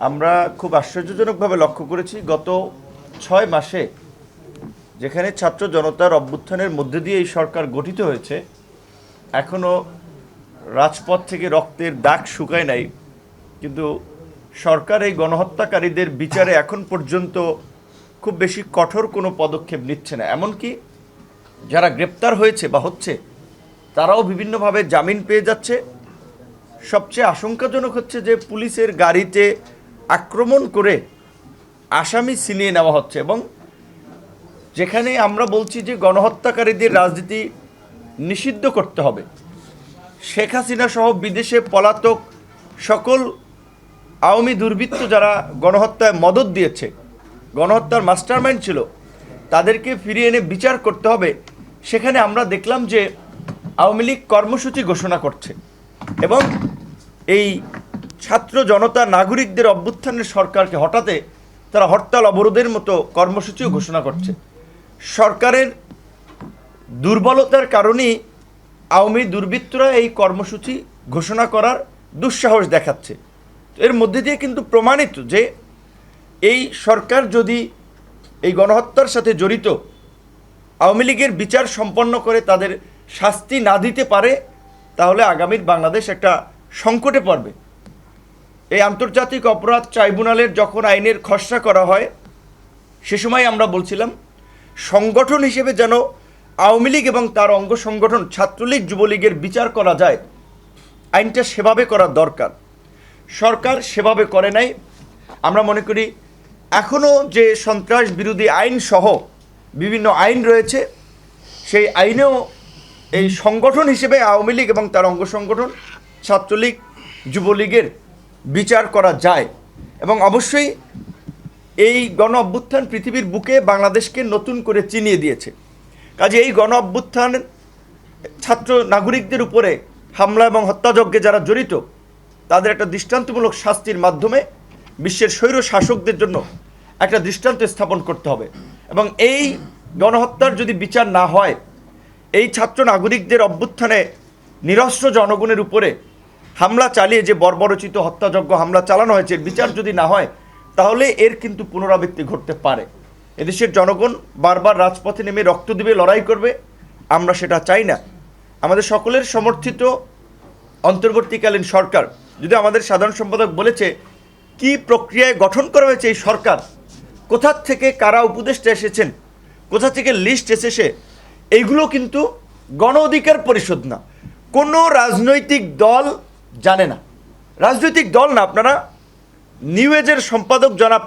আমরা খুব আশ্চর্যজনকভাবে লক্ষ্য করেছি গত ৬ মাসে যেখানে ছাত্র জনতার অভ্যুত্থানের মধ্যে দিয়ে এই সরকার গঠিত হয়েছে, এখনও রাজপথ থেকে রক্তের দাগ শুকায় নাই, কিন্তু সরকার এই গণহত্যাকারীদের বিচারে এখন পর্যন্ত খুব বেশি কঠোর কোনো পদক্ষেপ নিচ্ছে না। এমনকি যারা গ্রেপ্তার হয়েছে বা হচ্ছে তারাও বিভিন্নভাবে জামিন পেয়ে যাচ্ছে। সবচেয়ে আশঙ্কাজনক হচ্ছে যে পুলিশের গাড়িতে আক্রমণ করে আসামি ছিনিয়ে নেওয়া হচ্ছে, এবং যেখানে আমরা বলছি যে গণহত্যাকারীদের রাজনীতি নিষিদ্ধ করতে হবে, শেখ হাসিনা সহ বিদেশে পলাতক সকল আওয়ামী দুর্বৃত্ত যারা গণহত্যায় মদদ দিয়েছে, গণহত্যার মাস্টারমাইন্ড ছিল, তাদেরকে ফিরিয়ে এনে বিচার করতে হবে। সেখানে আমরা দেখলাম যে আওয়ামী লীগ কর্মসূচি ঘোষণা করছে এবং এই ছাত্র জনতা নাগরিকদের অভ্যুত্থানের সরকারকে হঠাতে তারা হরতাল অবরোধের মতো কর্মসূচিও ঘোষণা করছে। সরকারের দুর্বলতার কারণেই আওয়ামী দুর্বৃত্তরা এই কর্মসূচি ঘোষণা করার দুঃসাহস দেখাচ্ছে। এর মধ্যে দিয়ে কিন্তু প্রমাণিত যে এই সরকার যদি এই গণহত্যার সাথে জড়িত আওয়ামী লীগের বিচার সম্পন্ন করে তাদের শাস্তি না দিতে পারে, তাহলে আগামীর বাংলাদেশ একটা সংকটে পড়বে। এই আন্তর্জাতিক অপরাধ ট্রাইব্যুনালের যখন আইনের খসড়া করা হয়, সে সময় আমরা বলছিলাম সংগঠন হিসেবে যেন আওয়ামী লীগ এবং তার অঙ্গ সংগঠন ছাত্রলীগ যুবলীগের বিচার করা যায়, আইনটা সেভাবে করা দরকার। সরকার সেভাবে করে নাই। আমরা মনে করি এখনও যে সন্ত্রাস বিরোধী আইন সহ বিভিন্ন আইন রয়েছে, সেই আইনেও এই সংগঠন হিসেবে আওয়ামী লীগ এবং তার অঙ্গ সংগঠন ছাত্রলীগ যুবলীগের বিচার করা যায়। এবং অবশ্যই এই গণ অভ্যুত্থান পৃথিবীর বুকে বাংলাদেশকে নতুন করে চিনিয়ে দিয়েছে। কাজে এই গণ অভ্যুত্থান ছাত্র নাগরিকদের উপরে হামলা এবং হত্যাযজ্ঞে যারা জড়িত, তাদের একটা দৃষ্টান্তমূলক শাস্তির মাধ্যমে বিশ্বের স্বৈর শাসকদের জন্য একটা দৃষ্টান্ত স্থাপন করতে হবে। এবং এই গণহত্যার যদি বিচার না হয়, এই ছাত্র নাগরিকদের অভ্যুত্থানে নিরস্ত্র জনগণের উপরে হামলা চালিয়ে যে বর্বরচিত হত্যাযজ্ঞ হামলা চালানো হয়েছে, এর বিচার যদি না হয়, তাহলে এর কিন্তু পুনরাবৃত্তি ঘটতে পারে। এদেশের জনগণ বারবার রাজপথে নেমে রক্ত দিবে, লড়াই করবে, আমরা সেটা চাই না। আমাদের সকলের সমর্থিত অন্তর্বর্তীকালীন সরকার, যদি আমাদের সাধারণ সম্পাদক বলেছে কি প্রক্রিয়ায় গঠন করা হয়েছে এই সরকার, কোথা থেকে কারা উপদেষ্টা এসেছেন, কোথা থেকে লিস্ট এসেছে, এইগুলো কিন্তু গণ অধিকার পরিষদ না, কোনো রাজনৈতিক দল জানে না। রাজনৈতিক দল না, আপনারা নিউ এজের সম্পাদক জনাব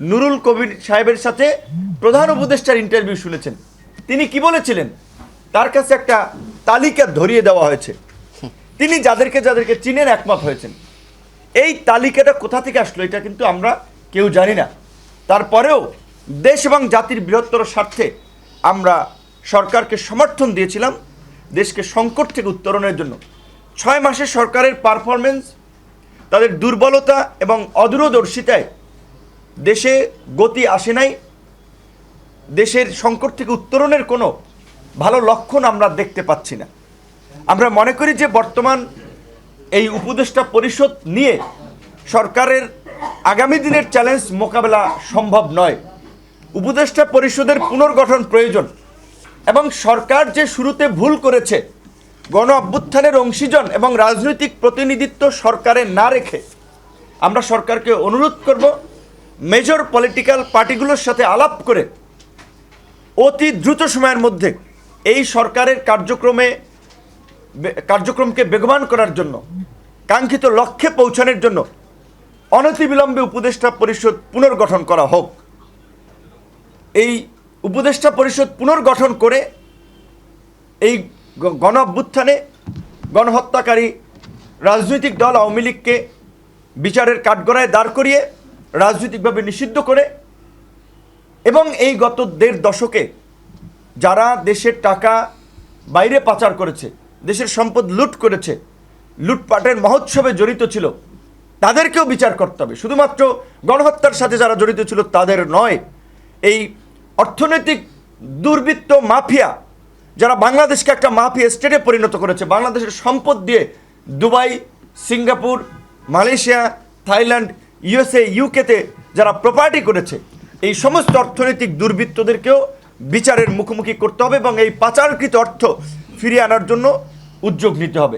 নুরুল কবির সাহেবের সাথে প্রধান উপদেষ্টার ইন্টারভিউ শুনেছেন। তিনি কি বলেছিলেন? তার কাছে একটা তালিকা ধরিয়ে দেওয়া হয়েছে, তিনি যাদেরকে যাদেরকে চিনেন একমত হয়েছেন। এই তালিকাটা কোথা থেকে আসলো এটা কিন্তু আমরা কেউ জানি না। তারপরেও দেশ এবং জাতির বৃহত্তর স্বার্থে আমরা সরকারকে সমর্থন দিয়েছিলাম দেশকে সংকট থেকে উত্তরণের জন্য। 6 মাসে সরকারের পারফরমেন্স, তাদের দুর্বলতা এবং অদূরদর্শিতায় দেশে গতি আসে নাই। দেশের সংকট থেকে উত্তরণের কোনো ভালো লক্ষণ আমরা দেখতে পাচ্ছি না। আমরা মনে করি যে বর্তমান এই উপদেষ্টা পরিষদ নিয়ে সরকারের আগামী দিনের চ্যালেঞ্জ মোকাবেলা সম্ভব নয়। উপদেষ্টা পরিষদের পুনর্গঠন প্রয়োজন, এবং সরকার যে শুরুতে ভুল করেছে, গণ অভ্যুত্থানের অংশীজন এবং রাজনৈতিক প্রতিনিধিত্ব সরকারে না রেখে আমরা সরকারকে অনুরোধ করব মেজর পলিটিক্যাল পার্টিগুলোর সাথে আলাপ করে অতি দ্রুত সময়ের মধ্যে এই সরকারের কার্যক্রমকে বেগবান করার জন্য, কাঙ্ক্ষিত লক্ষ্যে পৌঁছানোর জন্য অনতিবিলম্বে উপদেষ্টা পরিষদ পুনর্গঠন করা হোক। এই উপদেষ্টা পরিষদ পুনর্গঠন করে এই গণ অভ্যুত্থানে গণহত্যাকারী রাজনৈতিক দল আওয়ামী লীগকে বিচারের কাঠগড়ায় দাঁড় করিয়ে রাজনৈতিকভাবে নিষিদ্ধ করে, এবং এই গত 1.5 দশকে যারা দেশের টাকা বাইরে পাচার করেছে, দেশের সম্পদ লুট করেছে, লুটপাটের মহোৎসবে জড়িত ছিল, তাদেরকেও বিচার করতে হবে। শুধুমাত্র গণহত্যার সাথে যারা জড়িত ছিল তাদের নয়, এই অর্থনৈতিক দুর্বৃত্ত মাফিয়া যারা বাংলাদেশকে একটা মাফিয়া স্টেটে পরিণত করেছে, বাংলাদেশের সম্পদ দিয়ে Dubai, Singapore, Malaysia, Thailand USA ইউকেতে যারা প্রপার্টি করেছে, এই সমস্ত অর্থনৈতিক দুর্বৃত্তদেরকেও বিচারের মুখোমুখি করতে হবে এবং এই পাচারকৃত অর্থ ফিরিয়ে আনার জন্য উদ্যোগ নিতে হবে।